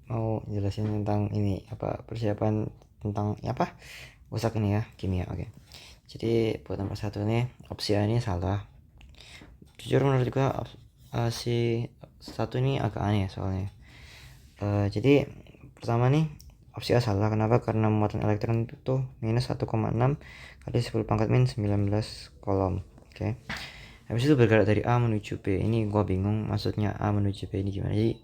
mau jelasin tentang ini apa persiapan tentang apa rusak ini ya kimia. Oke. Jadi buat nomor 1 nih opsi A ini salah. Jujur menurut gua si satu ini agak aneh soalnya. Jadi pertama nih opsi A salah. Kenapa? Karena muatan elektron itu minus 1,6 kali 10 pangkat min 19 kolom. Oke. Habis itu bergerak dari A menuju B. Ini gua bingung maksudnya A menuju B ini gimana. Jadi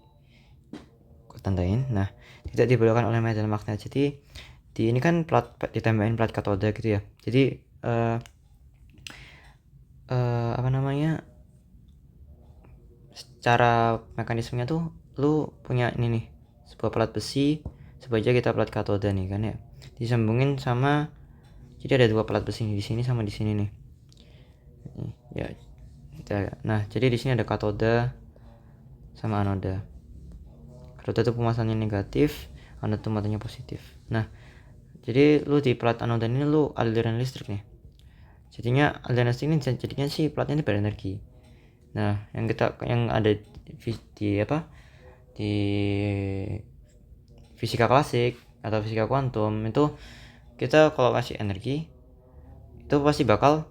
gua tandain. Nah, tidak dibelokkan oleh medan magnet. Jadi di ini kan plat ditambahin plat katoda gitu ya. Jadi apa namanya? Secara mekanismenya tuh lu punya ini nih, sebuah plat besi, sebagai kita plat katoda nih kan ya. Disambungin sama jadi ada dua plat besi di sini sama di sini nih. Ya. Nah, jadi di sini ada katoda sama anoda. Katoda itu pemasannya negatif, anoda itu matanya positif. Nah, jadi lu di plat anoda ini lu aliran listrik nih. Jadinya aliran listrik ini jadinya sih platnya ini berenergi. Nah, yang ada di apa? Di fisika klasik atau fisika kuantum itu kita kalau kasih energi itu pasti bakal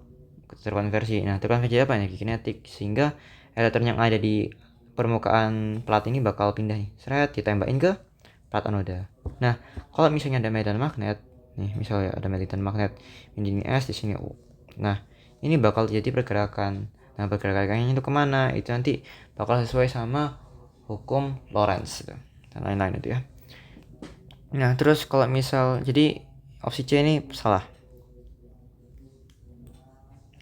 terkonversi. Nah, terkonversi apa? Energi kinetik, sehingga elektron yang ada di permukaan plat ini bakal pindah nih, seret ditembakin ke plat anoda. Nah, kalau misalnya ada medan magnet nih, misalnya ada medan magnet ini S di sini U. Nah, ini bakal jadi pergerakan. Nah, pergerakannya itu kemana? Itu nanti bakal sesuai sama hukum Lorentz dan lain-lain itu ya. Nah, terus kalau misal jadi opsi C ini salah.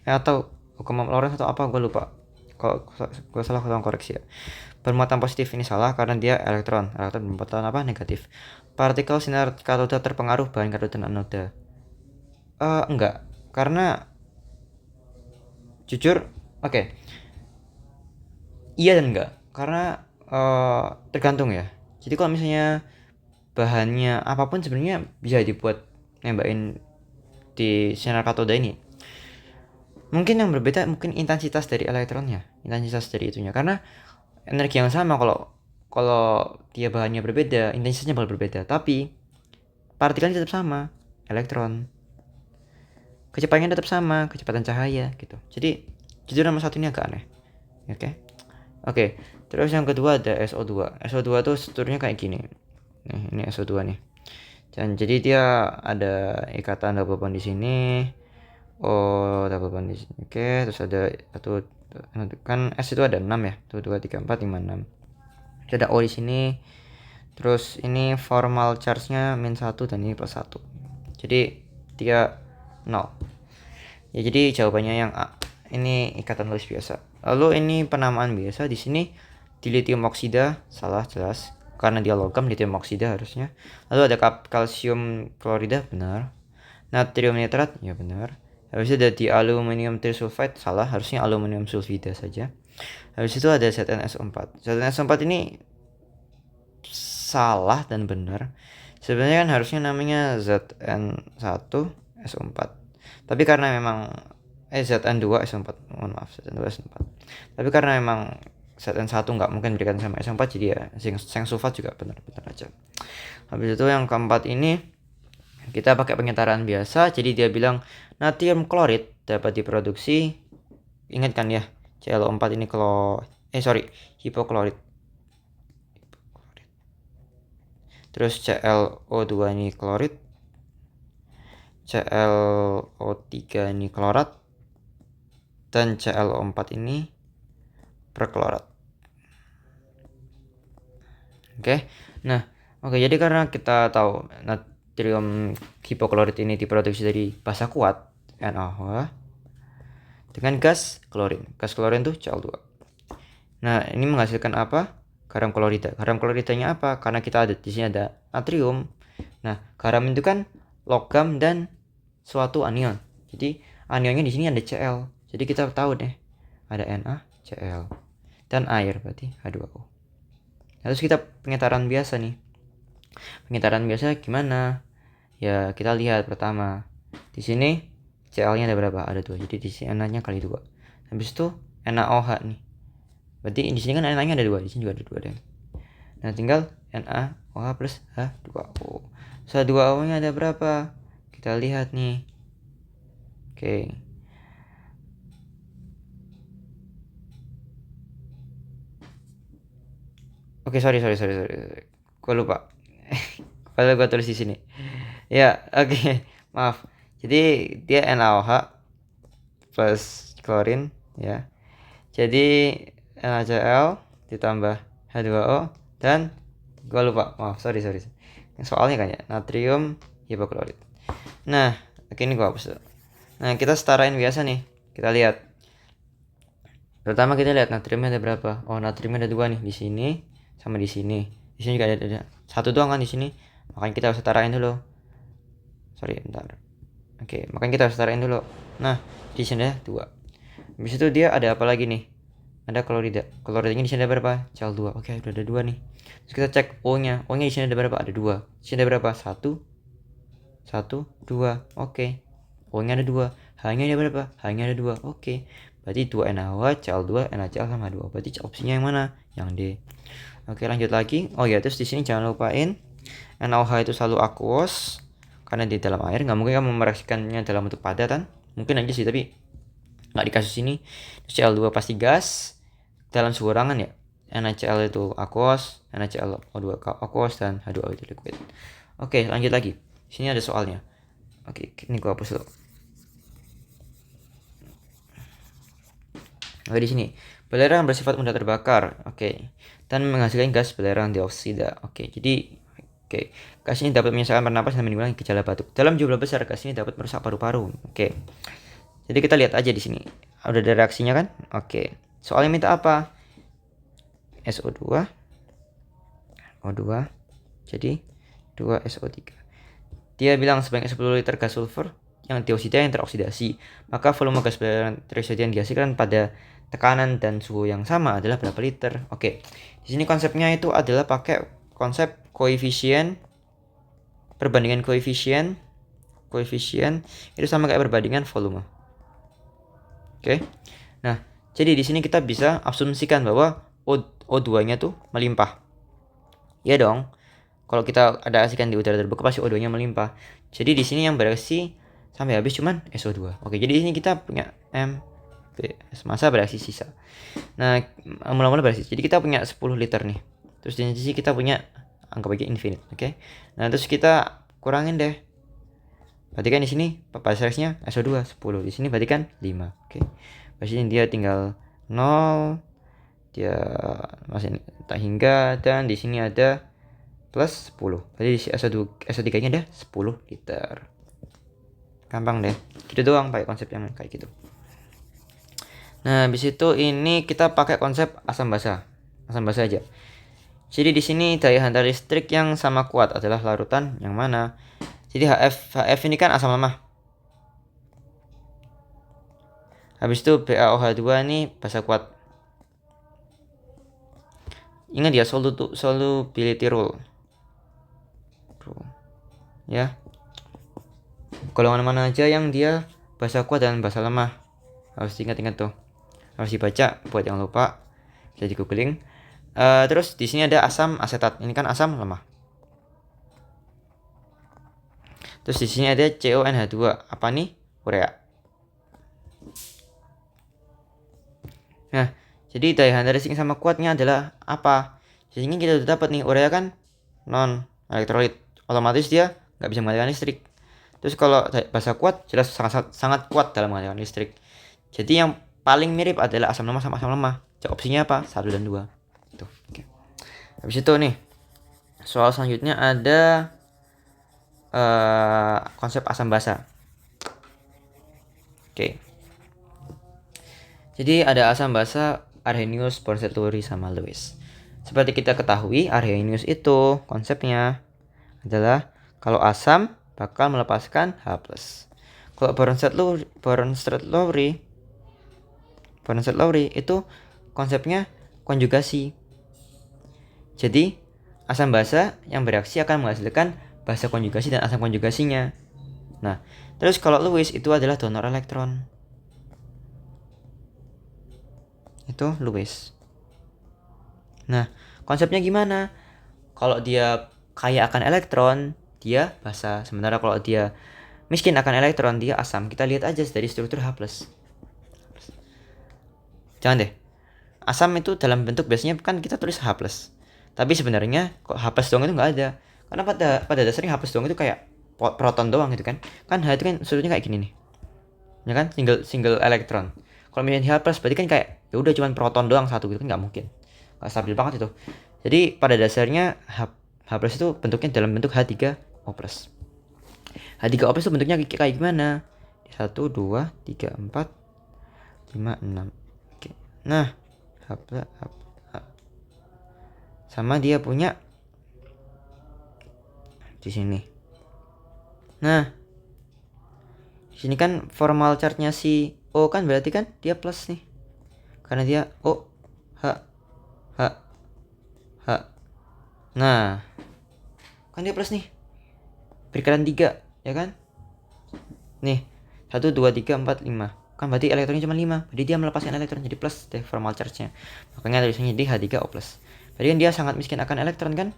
Atau hukum Lorentz atau apa gue lupa. Kalau gue salah tolong koreksi ya. Bermuatan positif ini salah karena dia elektron bermuatan apa? Negatif. Partikel sinar katoda terpengaruh bahan katoda dan anoda. Enggak, karena jujur oke. Iya dan enggak, karena tergantung ya. Jadi kalau misalnya bahannya apapun sebenarnya bisa dibuat nembakin di sinar katoda ini. Mungkin yang berbeda mungkin intensitas dari elektronnya, intensitas dari itunya. Karena energi yang sama kalau dia bahannya berbeda, intensitasnya bakal berbeda. Tapi partikelnya tetap sama, elektron. Kecepatannya tetap sama, kecepatan cahaya gitu. Jadi jujur nomor 1 ini agak aneh. Oke. Terus yang kedua ada SO2. SO2 tuh strukturnya kayak gini. Nih, ini SO2 nih. Dan jadi dia ada ikatan double bond di sini. Oh, double bond di sini. Oke, terus ada satu kan S itu ada 6 ya. 1 2 3 4 5 6. Ada O di sini. Terus ini formal charge-nya -1 dan ini +1. Jadi dia 0. Ya, jadi jawabannya yang A. Ini ikatan lulus biasa. Lalu ini penamaan biasa di sini di lithium oksida salah jelas karena dia logam lithium oksida harusnya. Lalu ada kalsium klorida benar. Natrium nitrat ya benar. Habis itu ada di aluminium trisulfide salah, harusnya aluminium sulfida saja. Habis itu ada ZnSO4. ZnSO4 ini salah dan benar. Sebenarnya kan harusnya namanya Zn1SO4. Tapi karena memang Zn2SO4, mohon maaf, Zn2SO4. Tapi karena memang Zn1 nggak mungkin berikan sama SO4, jadi ya zinc sulfat juga benar-benar aja. Habis itu yang keempat ini kita pakai penyetaraan biasa. Jadi dia bilang natrium klorid dapat diproduksi, ingat kan ya, ClO4 ini hipoklorid. Terus ClO2 ini klorid, ClO3 ini klorat, dan ClO4 ini perklorat. Oke. Nah, jadi karena kita tahu natrium hipoklorid ini diproduksi dari basa kuat NaOH dengan gas klorin. Gas klorin tuh Cl2. Nah, ini menghasilkan apa? Garam klorida. Garam kloridanya apa? Karena kita ada di sini ada natrium. Nah, garam itu kan logam dan suatu anion. Jadi anionnya di sini ada Cl. Jadi kita tahu deh ada NaCl dan air berarti H2O. Terus kita penyetaraan biasa nih. Penyetaraan biasa gimana? Ya kita lihat pertama. Di sini Cl-nya ada berapa? Ada 2. Jadi di sini Na-nya kali 2. Habis itu NaOH nih. Berarti di sini kan Na-nya ada 2, di sini juga ada 2 deh. Nah, tinggal Na OH plus H2O. H2O nya ada berapa? Kita lihat nih. Oke. Oke, sorry. Gue lupa. Padahal gue tulis di sini. Ya, oke. Maaf. Jadi dia NaOH plus klorin ya. Jadi NaCl ditambah H2O dan gue lupa. Maaf, sorry. Soalnya kan ya, natrium hipoklorit. Nah, ini gue hapus. Nah, kita setarain biasa nih. Kita lihat. Pertama kita lihat natriumnya ada berapa. Oh, natriumnya ada 2 nih di sini sama di sini. Di sini juga ada satu doang kan di sini. Makanya kita harus setarain dulu. Sorry, bentar. Oke, makanya kita harus setarain dulu. Nah, di sini ada 2. Habis itu dia ada apa lagi nih? Ada klorida. Kloridanya di sini ada berapa? Cl2. Oke, udah ada 2 nih. Terus kita cek O-nya. O-nya di sini ada berapa? Ada 2. Di sini ada berapa? 1 2. Oke. O-nya ada 2. H-nya ada berapa? H-nya ada 2. Oke. Berarti 2 NaOH, Cl2, NaCl sama 2. Berarti opsinya yang mana? Yang D. Oke, lanjut lagi. Oh ya, terus di sini jangan lupain NaOH itu selalu aqueous karena di dalam air. Nggak mungkin kamu mereaksikannya dalam bentuk padat kan? Mungkin aja sih, tapi nggak di kasus ini. Cl2 pasti gas dalam suhu ruangan ya. NaCl itu aqueous, NaClO2 aqueous, dan H2O itu liquid. Oke, lanjut lagi. Sini ada soalnya. Oke, ini gua hapus dulu. Oke, di sini belerang bersifat mudah terbakar. Oke, dan menghasilkan gas belerang dioksida. Oke, jadi gas ini dapat menyelesaikan pernapasan dan menimbulkan gejala batuk. Dalam jumlah besar, gas ini dapat merusak paru-paru. Oke, jadi kita lihat aja di sini. Udah ada reaksinya kan? Oke, soalnya minta apa? SO2 O2 jadi 2SO3. Dia bilang sebanyak 10 liter gas sulfur yang dioksida yang teroksidasi, maka volume gas belerang teroksidasi yang dihasilkan pada tekanan dan suhu yang sama adalah berapa liter. Oke, di sini konsepnya itu adalah pakai konsep koefisien, perbandingan koefisien itu sama kayak perbandingan volume. Oke, nah jadi di sini kita bisa asumsikan bahwa O2-nya tuh melimpah. Ya dong. Kalau kita ada asingkan di udara terbuka pasti O2-nya melimpah. Jadi di sini yang bereaksi sampai habis cuman SO2. Oke, jadi di sini kita punya MBS, masa bereaksi sisa. Nah, mula-mula bereaksi. Jadi kita punya 10 liter nih. Terus di sini kita punya anggap aja infinite, oke? Nah, terus kita kurangin deh. Berarti kan di sini reaksinya SO2 10. Di sini berarti kan 5. Oke. Berarti dia tinggal 0, dia masih tak hingga, dan di sini ada plus 10. Jadi SO3 nya ada 10 liter. Gampang deh. Gitu doang pakai konsep yang kayak gitu. Nah, habis itu ini kita pakai konsep asam basa. Asam basa aja. Jadi di sini daya hantar listrik yang sama kuat adalah larutan yang mana? Jadi HF ini kan asam lemah. Habis itu BaOH2 ini basa kuat. Ingat ya, solubility rule. Ya. Golongan mana aja yang dia basa kuat dan basa lemah? Harus ingat-ingat tuh. Harus dibaca buat yang lupa. Bisa di googling. Terus di sini ada asam asetat. Ini kan asam lemah. Terus di sini ada CONH2. Apa nih? Urea. Nah, jadi daya hantar listrik sama kuatnya adalah apa? Jadi kita udah dapat nih, urea kan non elektrolit, otomatis dia nggak bisa mengalirkan listrik. Terus kalau basa kuat jelas sangat kuat dalam mengalirkan listrik. Jadi yang paling mirip adalah asam lemah sama asam lemah. Opsinya apa? 1 dan 2. Tuh. Oke. Habis itu nih, soal selanjutnya ada konsep asam basa. Oke. Jadi ada asam basa Arrhenius, Bronsted Lowry, sama Lewis. Seperti kita ketahui, Arrhenius itu konsepnya adalah kalau asam bakal melepaskan H+. Kalau Bronsted Lowry itu konsepnya konjugasi. Jadi asam basa yang bereaksi akan menghasilkan basa konjugasi dan asam konjugasinya. Nah, terus kalau Lewis itu adalah donor elektron. Itu Lewis. Nah, konsepnya gimana? Kalau dia kaya akan elektron, dia basa. Sementara kalau dia miskin akan elektron, dia asam. Kita lihat aja dari struktur H+. Jangan deh. Asam itu dalam bentuk biasanya kan kita tulis H+. Tapi sebenarnya kok H+ doang itu nggak ada. Karena pada dasarnya H+ doang itu kayak proton doang gitu kan. Kan H itu kan strukturnya kayak gini nih. Ya kan? Single elektron. Kalau misalnya H+ berarti kan kayak ya udah cuman proton doang satu gitu kan, nggak mungkin. Nggak stabil banget itu. Jadi pada dasarnya H+ itu bentuknya dalam bentuk H3O+. H3O+ itu bentuknya kayak gimana? 1 2 3 4 5 6. Oke. Nah, sama dia punya di sini. Nah, di sini kan formal charge-nya si O kan berarti kan dia plus nih. Karena dia O H H H. Nah, kan dia plus nih. Berikatan 3, ya kan? Nih, 1 2 3 4 5. Kan berarti elektronnya cuma 5. Jadi dia melepaskan elektron jadi plus deh formal charge-nya. Makanya tulisannya di H3O+. Berarti kan dia sangat miskin akan elektron kan?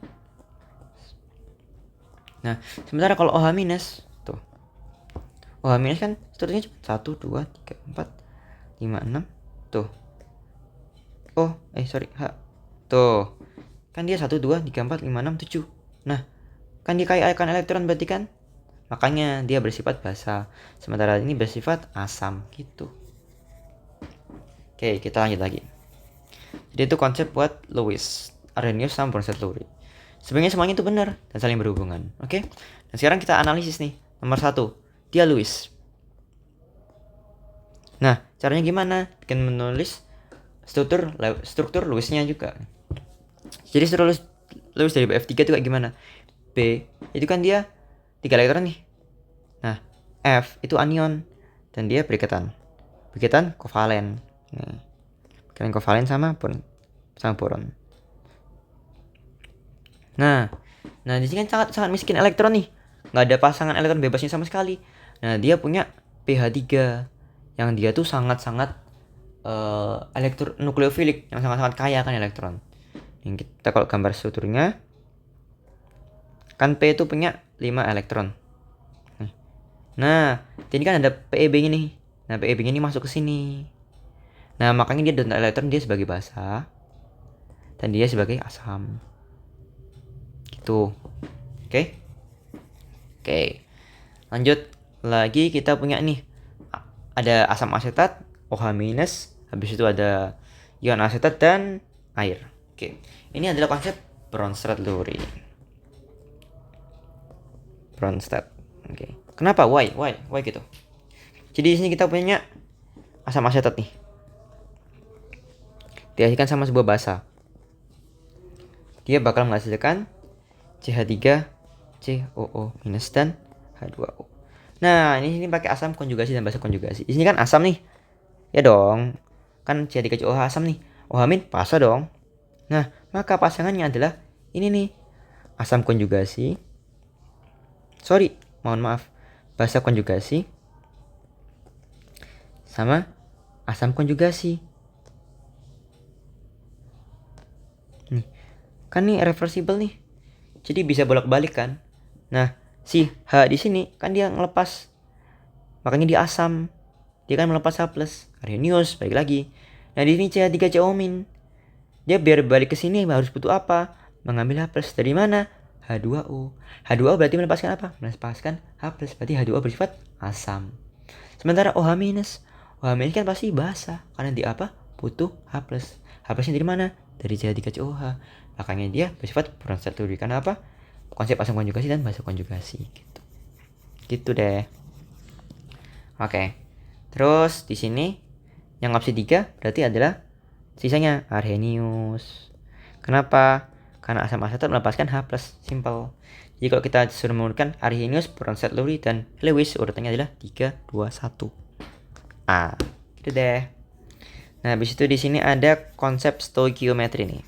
Nah, sementara kalau OH- tuh. OH- kan strukturnya cuma 1 2 3 4 5 6. Tuh. Oh, sorry, H. Tuh. Kan dia 1 2 3 4 5 6 7. Nah, kan dia kaya akan elektron berarti kan? Makanya dia bersifat basa. Sementara ini bersifat asam gitu. Oke, kita lanjut lagi. Jadi itu konsep buat Lewis, Arrhenius sama Bronsted-Lowry. Sebenarnya semuanya itu benar dan saling berhubungan. Oke. Dan sekarang kita analisis nih. Nomor 1, dia Lewis. Nah, caranya gimana? Dengan menulis struktur Lewis-nya juga. Jadi struktur Lewis dari F3 itu kayak gimana? B itu kan dia 3 elektron nih. Nah, F itu anion dan dia berikatan kovalen. Nih. Berikatan kovalen sama boron. Nah, di sini kan sangat miskin elektron nih. Nggak ada pasangan elektron bebasnya sama sekali. Nah, dia punya pH3 yang dia tuh sangat-sangat nukleofilik, yang sangat-sangat kaya akan elektron. Yang kita kalau gambar strukturnya kan P itu punya 5 elektron. Nah, ini kan ada PEB-nya nih. Nah, PEB-nya ini masuk ke sini. Nah, makanya dia donor elektron, dia sebagai basa dan dia sebagai asam. Gitu. Oke. Lanjut lagi, kita punya nih ada asam asetat, OH-, habis itu ada ion asetat dan air. Oke. Ini adalah konsep Bronsted-Lowry. Oke. Kenapa? Why gitu? Jadi di sini kita punya asam asetat nih. Dihasilkan sama sebuah basa. Dia bakal menghasilkan CH3, COO- dan H2O. Nah, ini pakai asam konjugasi dan basa konjugasi. Di sini kan asam nih. Ya dong. Kan CH3COH asam nih. OH- basa dong. Nah, maka pasangannya adalah ini nih. Asam konjugasi. Basa konjugasi sama asam konjugasi. Nih. Kan nih reversible nih. Jadi bisa bolak-balik kan. Nah, si H di sini kan dia ngelepas. Makanya dia asam. Dia kan melepas H+. Arrhenius balik lagi. Nah, di sini CH3COmin. Dia biar balik ke sini harus butuh apa? Mengambil H+ dari mana? H2O. H2O berarti melepaskan apa? Melepaskan H+. Berarti H2O bersifat asam. Sementara OH-, OH- kan pasti basa karena dia apa? Butuh H+. H+-nya dari mana? Dari CH3COH. Makanya dia bersifat Bronsted-Lowry. Karena apa? Konsep asam konjugasi dan basa konjugasi gitu. Gitu deh. Oke. Terus di sini yang opsi 3 berarti adalah sisanya Arrhenius. Kenapa? Karena asam asetat melepaskan H+, simple. Jadi kalau kita suruh mengurutkan Arrhenius, Bronsted-Lowry dan Lewis, urutannya adalah 3 2 1. Gitu deh. Nah, habis itu di sini ada konsep stoichiometry nih.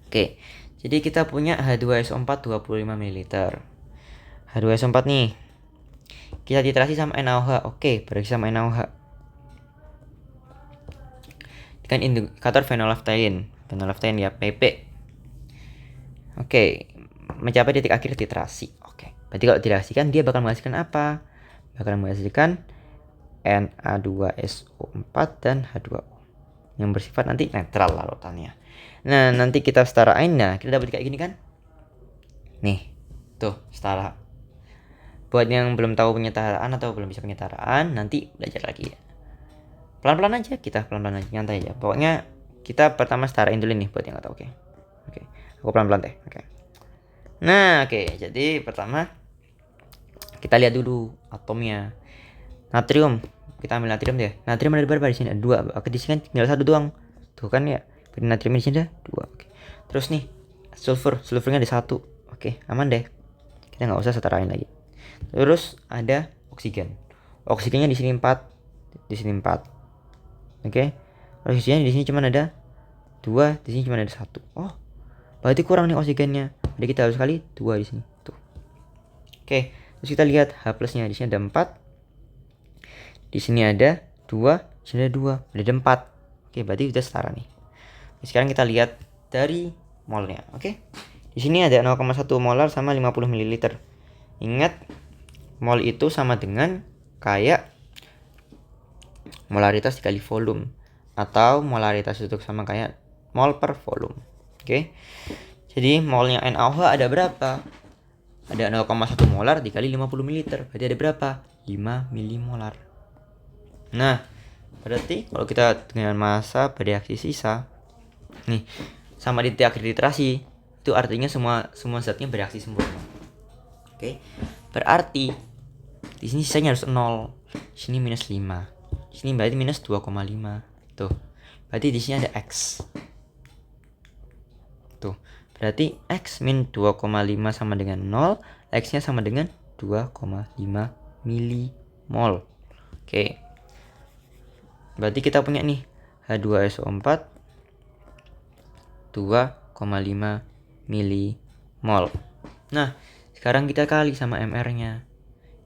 Oke. Jadi kita punya H2SO4 25 ml. H2SO4 nih. Kita titrasi sama NaOH. Oke, bereaksi sama NaOH. Dengan indikator phenolphthalein ya, PP. Oke. mencapai titik akhir titrasi. Oke. Berarti kalau direaksikan dia bakal menghasilkan apa? Bakal menghasilkan Na2SO4 dan H2O yang bersifat nanti netral larutannya. Nah, nanti kita setarain, nah kita dapat kayak gini kan? Nih, tuh setara. Buat yang belum tahu penyetaraan atau belum bisa penyetaraan, nanti belajar lagi ya. Pelan-pelan aja, kita pelan-pelan aja, nyantai aja. Pokoknya kita pertama setarain dulu nih buat yang nggak tahu, oke. Oke, aku pelan-pelan deh, oke. Nah, oke, jadi pertama kita lihat dulu atomnya. Natrium, kita ambil natrium deh. Natrium ada berapa di sini? Ada 2. Oke, di sini kan tinggal 1 doang. Tuh kan ya. Berarti natrium di sini ada 2. Oke. Terus nih, sulfurnya ada 1. Oke, aman deh. Kita nggak usah setarain lagi. Terus ada oksigen. Oksigennya di sini 4, di sini 4. Oke. Oksigennya di sini cuma ada 2, di sini cuma ada 1. Oh. Berarti kurang nih oksigennya. Jadi kita harus kali 2 di sini. Tuh. Oke, terus kita lihat H plusnya. Di sini ada 4. Di sini ada 2, di sini ada 2, ada 4. Oke, berarti sudah setara nih. Sekarang kita lihat dari molnya. Oke. Di sini ada 0,1 molar sama 50 ml. Ingat, mol itu sama dengan kayak molaritas dikali volume, atau molaritas itu sama kayak mol per volume. Oke. Jadi molnya NaOH ada berapa? Ada 0,1 molar dikali 50 ml. Berarti ada berapa? 5 milimolar. Nah, berarti kalau kita dengan massa bereaksi sisa, nih, sama di titik akhir titrasi, itu artinya semua zatnya bereaksi sempurna. Oke. Berarti di sini sisanya harus 0. Di sini minus 5. Di sini berarti minus 2,5. Tuh. Berarti di sini ada X. Tuh. Berarti X min 2,5 sama dengan 0, X-nya sama dengan 2,5 milimol. Oke. Berarti kita punya nih H2SO4 2,5 milimol. Nah, sekarang kita kali sama MR-nya.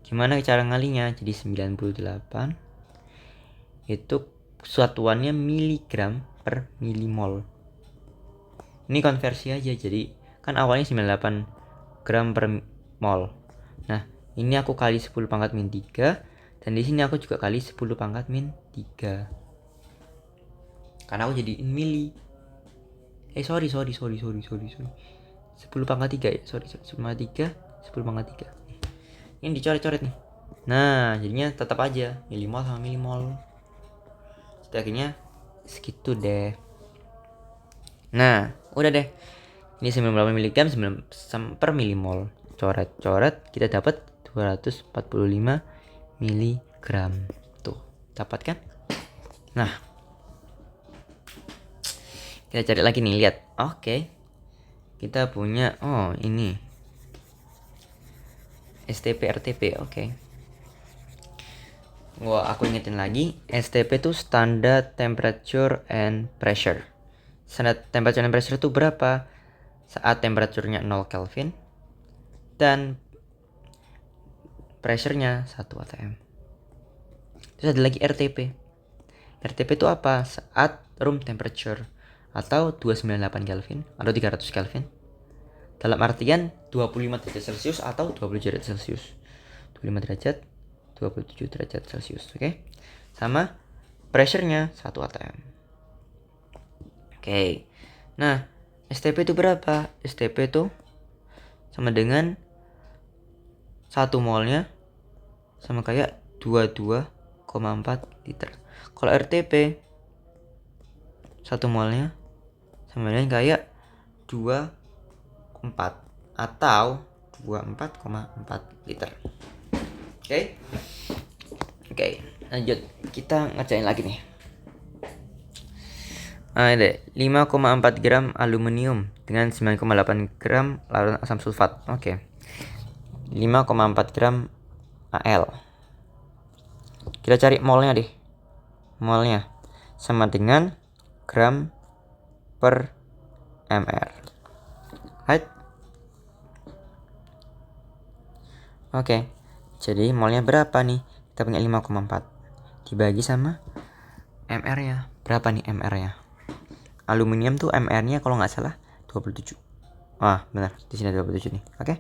Gimana cara ngalinya? Jadi 98 itu satuannya miligram per milimol. Ini konversi aja, jadi kan awalnya 98 gram per mol. Nah, ini aku kali 10 pangkat min 3, dan di sini aku juga kali 10 pangkat min 3. Karena aku jadiin mili. Sorry. 10 pangkat 3 ya. Sorry. 10 pangkat 3, 10 pangkat 3. Ini dicoret-coret nih. Nah, jadinya tetap aja milimol sama milimol. Jadi akhirnya segitu deh. Nah, udah deh. Ini 98 mg per milimol. Coret-coret, kita dapat 245 mg. Tuh, dapat kan? Nah, kita cari lagi nih, lihat. Oke. Kita punya ini STP RTP. Oke. Wah, aku ingetin lagi, STP itu standard temperature and pressure. Standard temperature and pressure itu berapa? Saat temperaturnya 0 Kelvin dan pressure-nya 1 atm. Terus ada lagi RTP. RTP itu apa? Saat room temperature atau 298 Kelvin atau 300 Kelvin. Dalam artian 25 derajat Celcius atau 20 derajat Celcius. 25 derajat, 27 derajat Celcius, oke? Sama pressure-nya 1 atm. Oke. Nah, STP itu berapa? STP itu sama dengan 1 molnya sama kayak 22,4 liter. Kalau RTP 1 molnya sama dengan kayak 24 atau 24,4 liter. Oke, lanjut. Kita ngerjain lagi nih. Ada 5,4 gram aluminium dengan 9,8 gram larutan asam sulfat. Oke. 5,4 gram Al. Kita cari molnya deh. Molnya sama dengan gram per mr. Right? Oke. Jadi molnya berapa nih? Kita punya 5,4 dibagi sama mr-nya. Berapa nih mr-nya? Aluminium tuh mr-nya kalau nggak salah 27. Benar, di sini ada 27 nih. Oke.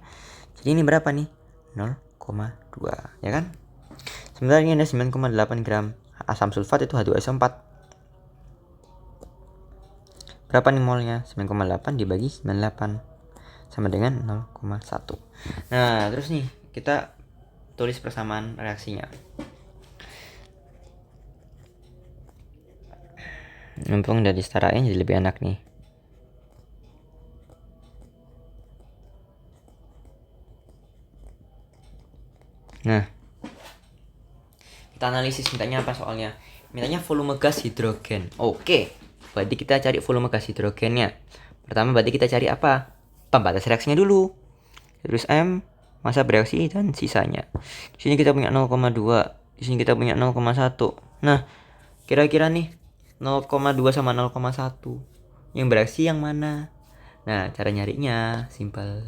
Jadi ini berapa nih? 0,2 ya kan? Sementara ini ada 9,8 gram asam sulfat itu H2SO4. Berapa nih molnya? 9,8 dibagi 98 sama dengan 0,1. Nah, terus nih kita tulis persamaan reaksinya. Mumpung udah disetarain jadi lebih enak nih. Nah, kita analisis mintanya apa soalnya. Mintanya volume gas hidrogen. Oke, berarti kita cari volume gas hidrogennya. Pertama berarti kita cari apa? Pembatas reaksinya dulu. Terus M, masa bereaksi dan sisanya. Di sini kita punya 0,2, di sini kita punya 0,1. Nah, kira-kira nih 0,2 sama 0,1 yang bereaksi yang mana? Nah, cara nyarinya simple.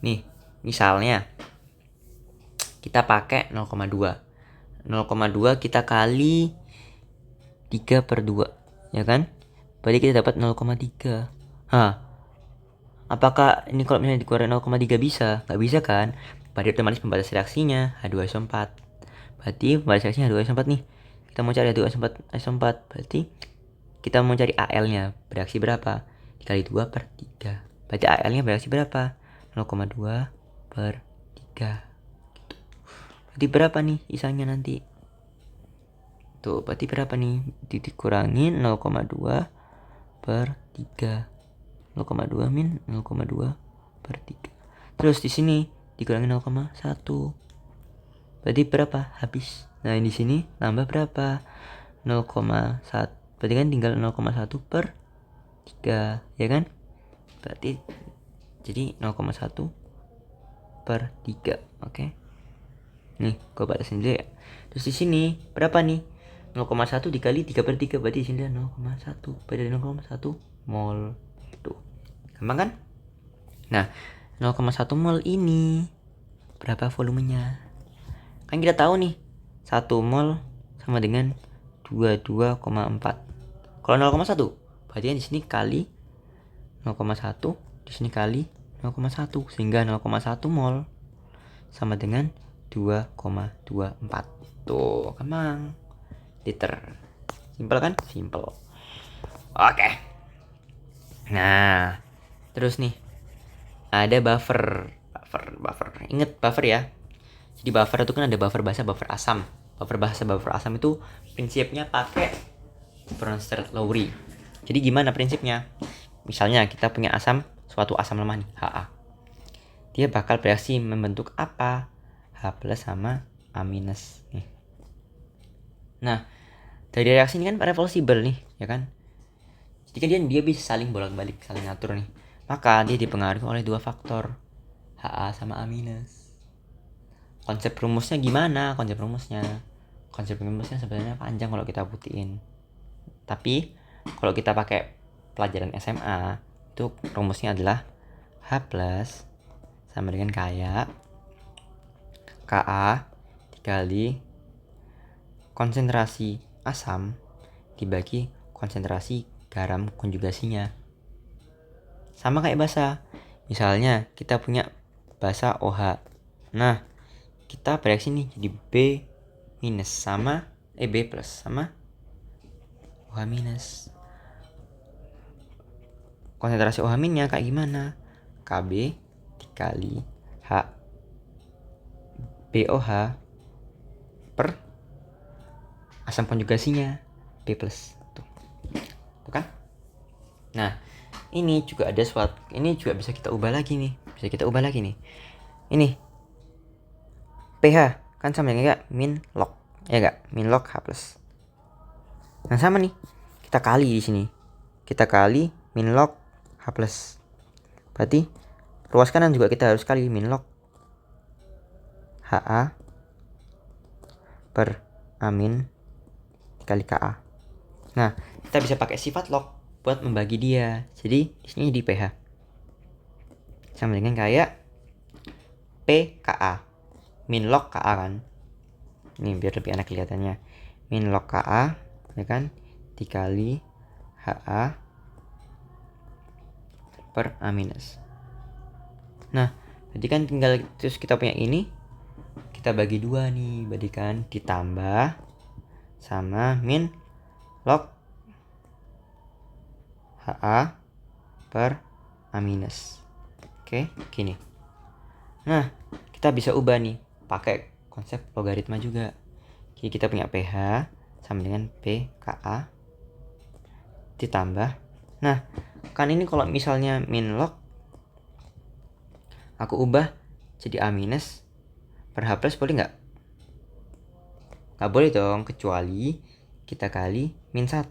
Nih, misalnya kita pakai 0,2. 0,2 kita kali 3/2, ya kan? Berarti kita dapat 0,3. Apakah ini kalau misalnya dikeluarin 0,3 bisa? Nggak bisa kan? Berarti otomatis pembatas reaksinya H2SO4. Berarti pembatas reaksinya H2SO4 nih. Kita mau cari H2SO4. Berarti kita mau cari AL-nya. Bereaksi berapa? Dikali 2/3. Berarti AL-nya bereaksi berapa? 0,2/3. Gitu. Berarti berapa nih sisanya nanti? Tuh, berarti berapa nih? Dikurangin 0,2/3. 0,2 min 0,2/3. Terus di sini dikurangi 0,1. Berarti berapa? Habis. Nah, di sini nambah berapa? 0,1. Berarti kan tinggal 0,1/3, ya kan? Berarti jadi 0,1/3. Oke. Nih, gue batasin dulu ya. Terus di sini berapa nih? 0,1 dikali 3/3, berarti di sini 0,1. Berarti 0,1 mol. Tuh. Gampang kan? Nah, 0,1 mol ini berapa volumenya? Kan kita tahu nih, 1 mol sama dengan 22,4. Kalau 0,1, berarti kan di sini kali 0,1, di sini kali 0,1, sehingga 0,1 mol sama dengan 2,24. Tuh, gampang. Liter. Simpel kan? Simpel. Oke. Nah, terus nih ada buffer. Ingat buffer ya. Jadi buffer itu kan ada buffer basa, buffer asam. Buffer basa, buffer asam itu prinsipnya pakai Bronsted-Lowry. Jadi gimana prinsipnya? Misalnya kita punya asam, suatu asam lemah nih, Ha. Dia bakal bereaksi membentuk apa? H+ sama A- nih. Nah, dari reaksi ini kan reversible nih, ya kan? Jadi kan dia bisa saling bolak-balik, saling ngatur nih. Maka dia dipengaruhi oleh dua faktor, Ha sama A-. Konsep rumusnya gimana? Konsep rumusnya sebenarnya panjang kalau kita buktiin. Tapi kalau kita pakai pelajaran SMA, itu rumusnya adalah H+ sama dengan kayak Ka dikali konsentrasi asam dibagi konsentrasi garam konjugasinya. Sama kayak basa. Misalnya kita punya basa OH. Nah, kita bereaksi nih jadi B- sama B+ sama OH-. Konsentrasi OH- kayak gimana? Kb dikali H BOH per asam konjugasinya B+. Tuh. Bukan? Nah, ini juga ada ini juga bisa kita ubah lagi nih. Ini pH kan sama dengan min log. Ya enggak? Min log H+. Nah, sama nih. Kita kali di sini. Kita kali min log H+. Berarti ruas kanan juga kita harus kali min log Ha per amin dikali Ka. Nah, kita bisa pakai sifat log buat membagi dia. Jadi di sini di pH sama dengan kayak PKA min log Ka kan. Ini biar lebih enak kelihatannya. Min log Ka ya kan dikali Ha per A minus. Nah, jadi kan tinggal terus kita punya ini, kita bagi 2 nih, berarti kan ditambah sama min log HA per A minus. Oke, gini. Nah, kita bisa ubah nih pakai konsep logaritma juga. Jadi kita punya PH sama dengan PKA ditambah. Nah, kan ini kalau misalnya min log, aku ubah jadi A minus per H plus, boleh nggak? Nggak boleh dong, kecuali kita kali min 1.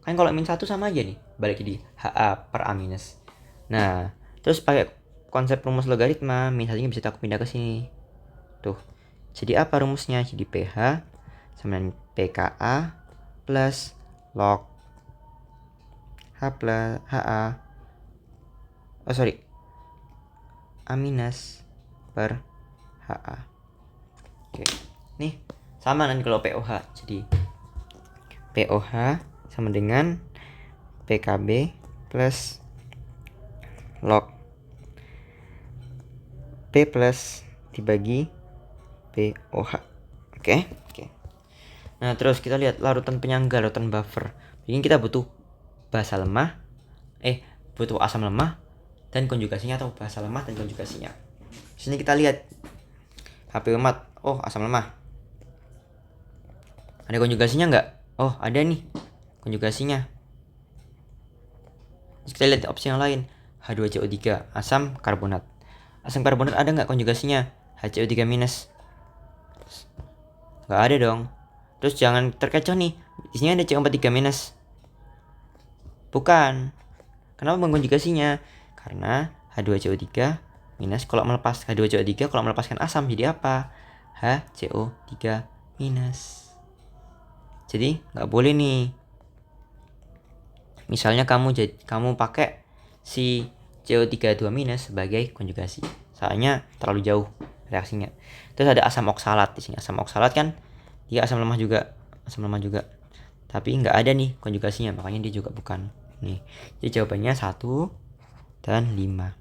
Kan kalau min 1 sama aja nih, balik jadi HA per A minus. Nah, terus pakai konsep rumus logaritma, min 1-nya bisa aku pindah ke sini. Tuh. Jadi apa rumusnya? Jadi PH sama dengan PKA plus log H plus HA. A minus per HA. Oke. Nih, sama nanti kalau POH. Jadi POH sama dengan PKB plus log P plus dibagi POH. Oke. Nah, terus kita lihat larutan penyangga, larutan buffer. Jadi kita butuh basa lemah, butuh asam lemah dan konjugasinya, atau basa lemah dan konjugasinya. Di sini kita lihat HP umat, asam lemah. Ada konjugasinya nggak? Oh, ada nih konjugasinya. Terus kita lihat opsi yang lain, H2CO3, asam karbonat. Asam karbonat ada nggak konjugasinya? HCO3 minus. Nggak ada dong. Terus jangan terkecoh nih, di sini ada CO43 minus. Bukan. Kenapa mengkonjugasinya? Karena H2CO3 minus, kalau melepas H2CO3, kalau melepaskan asam jadi apa? HCO3 minus. Jadi nggak boleh nih. Misalnya kamu pakai si CO32 minus sebagai konjugasi, soalnya terlalu jauh reaksinya. Terus ada asam oksalat di sini. Asam oksalat kan dia asam lemah juga, tapi nggak ada nih konjugasinya, makanya dia juga bukan nih. Jadi jawabannya 1 dan 5.